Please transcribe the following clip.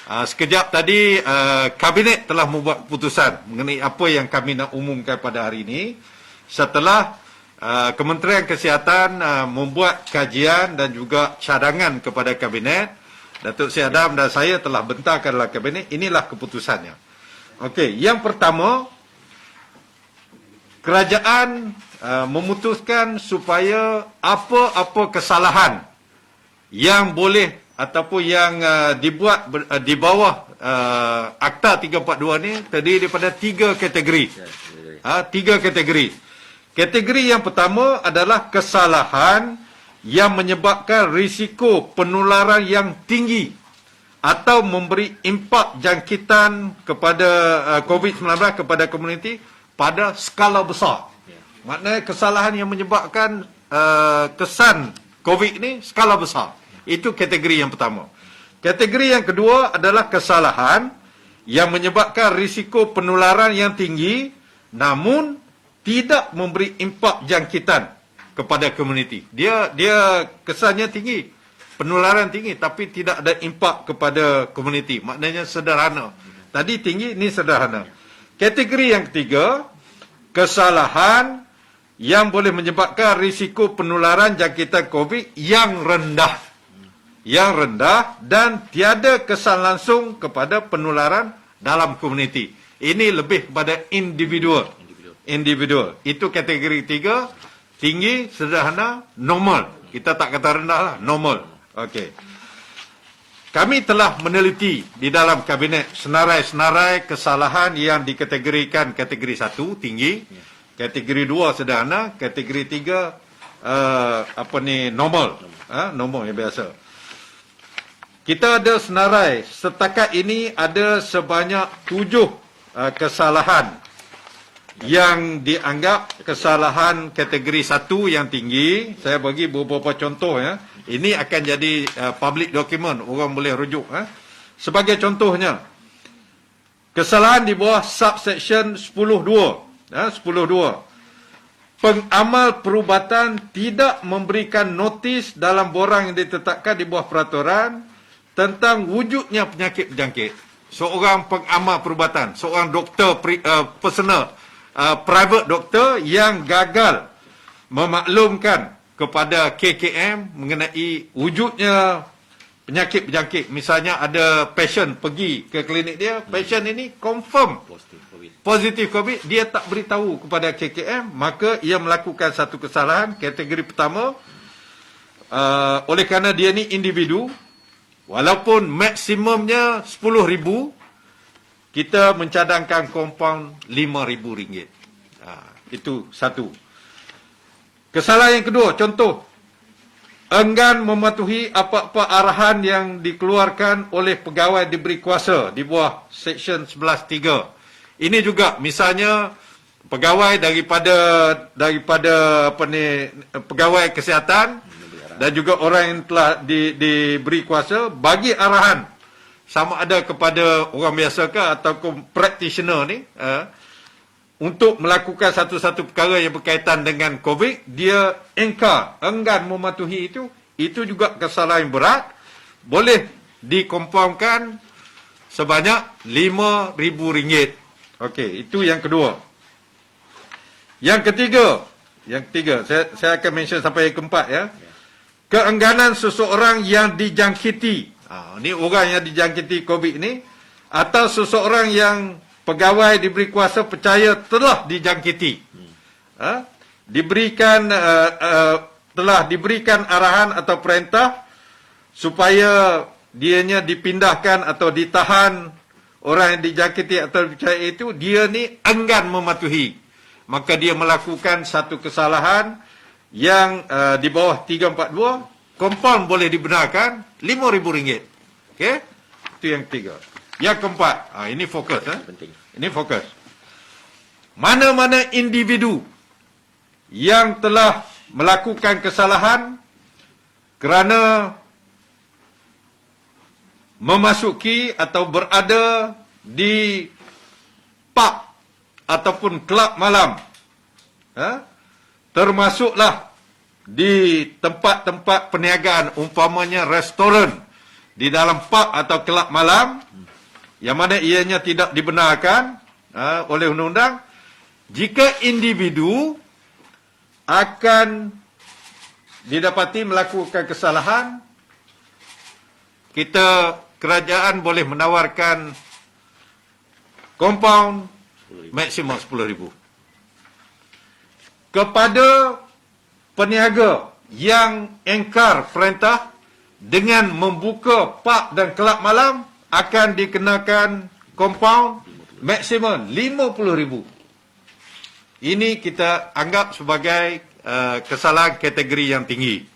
Sekejap tadi Kabinet telah membuat keputusan mengenai apa yang kami nak umumkan pada hari ini setelah Kementerian Kesihatan membuat kajian dan juga cadangan kepada Kabinet. Datuk Seri Adam dan saya telah bentangkan dalam Kabinet, inilah keputusannya. Okey, yang pertama, kerajaan memutuskan supaya apa-apa kesalahan yang boleh ataupun yang dibuat di bawah Akta 342 ni terdiri daripada 3 kategori. 3 kategori. Kategori yang pertama adalah kesalahan yang menyebabkan risiko penularan yang tinggi atau memberi impak jangkitan kepada COVID-19 kepada komuniti pada skala besar. Maknanya kesalahan yang menyebabkan kesan COVID ni skala besar. Itu kategori yang pertama. Kategori yang kedua adalah kesalahan yang menyebabkan risiko penularan yang tinggi namun tidak memberi impak jangkitan kepada komuniti. Dia kesannya tinggi, penularan tinggi tapi tidak ada impak kepada komuniti. Maknanya sederhana. Tadi tinggi, ini sederhana. Kategori yang ketiga, kesalahan yang boleh menyebabkan risiko penularan jangkitan COVID yang rendah. Yang rendah dan tiada kesan langsung kepada penularan dalam komuniti. Ini lebih kepada individual. Itu kategori 3, tinggi, sederhana, normal. Kita tak kata rendah lah, normal. Okey. Kami telah meneliti di dalam Kabinet senarai-senarai kesalahan yang dikategorikan kategori 1, tinggi, kategori 2, sederhana, kategori 3, normal. Normal yang biasa. Kita ada senarai, setakat ini ada sebanyak 7 kesalahan yang dianggap kesalahan kategori 1 yang tinggi. Saya bagi beberapa contoh ya. Ini akan jadi public document, orang boleh rujuk. Sebagai contohnya, kesalahan di bawah subsection 10.2. 10.2. Pengamal perubatan tidak memberikan notis dalam borang yang ditetapkan di bawah peraturan tentang wujudnya penyakit berjangkit. Seorang pengamal perubatan, seorang doktor personal, private doktor yang gagal memaklumkan kepada KKM mengenai wujudnya penyakit berjangkit. Misalnya ada pasien pergi ke klinik dia, pasien ini confirm positif COVID, dia tak beritahu kepada KKM, maka ia melakukan satu kesalahan kategori pertama. Oleh kerana dia ni individu, walaupun maksimumnya RM10,000, kita mencadangkan kompaun RM5,000. Itu satu. Kesalahan yang kedua, contoh, enggan mematuhi apa-apa arahan yang dikeluarkan oleh pegawai diberi kuasa di bawah Seksyen 11.3. Ini juga misalnya pegawai daripada pegawai kesihatan dan juga orang yang telah diberi kuasa bagi arahan sama ada kepada orang biasa ke ataupun practitioner ni untuk melakukan satu-satu perkara yang berkaitan dengan COVID, dia enggan mematuhi itu juga kesalahan berat, boleh dikompaunkan sebanyak RM5,000. Okey, itu yang kedua. Yang ketiga, saya akan mention sampai yang keempat ya. Keengganan seseorang yang dijangkiti, ini orang yang dijangkiti COVID ni, atau seseorang yang pegawai diberi kuasa percaya telah dijangkiti, telah diberikan arahan atau perintah supaya dianya dipindahkan atau ditahan orang yang dijangkiti atau dipercaya itu, dia ni enggan mematuhi, maka dia melakukan satu kesalahan yang di bawah 342, kompaun boleh dibenarkan RM5,000. Okey? Itu yang ketiga. Yang keempat, ini fokus. Penting. Ini fokus. Mana-mana individu yang telah melakukan kesalahan kerana memasuki atau berada di pub ataupun kelab malam, termasuklah di tempat-tempat perniagaan, umpamanya restoran, di dalam pub atau kelab malam yang mana ianya tidak dibenarkan oleh undang-undang, jika individu akan didapati melakukan kesalahan, kerajaan boleh menawarkan kompaun maksimum 10,000. Kepada peniaga yang engkar perintah dengan membuka pub dan kelab malam akan dikenakan kompaun maksimum 50,000. Ini kita anggap sebagai kesalahan kategori yang tinggi.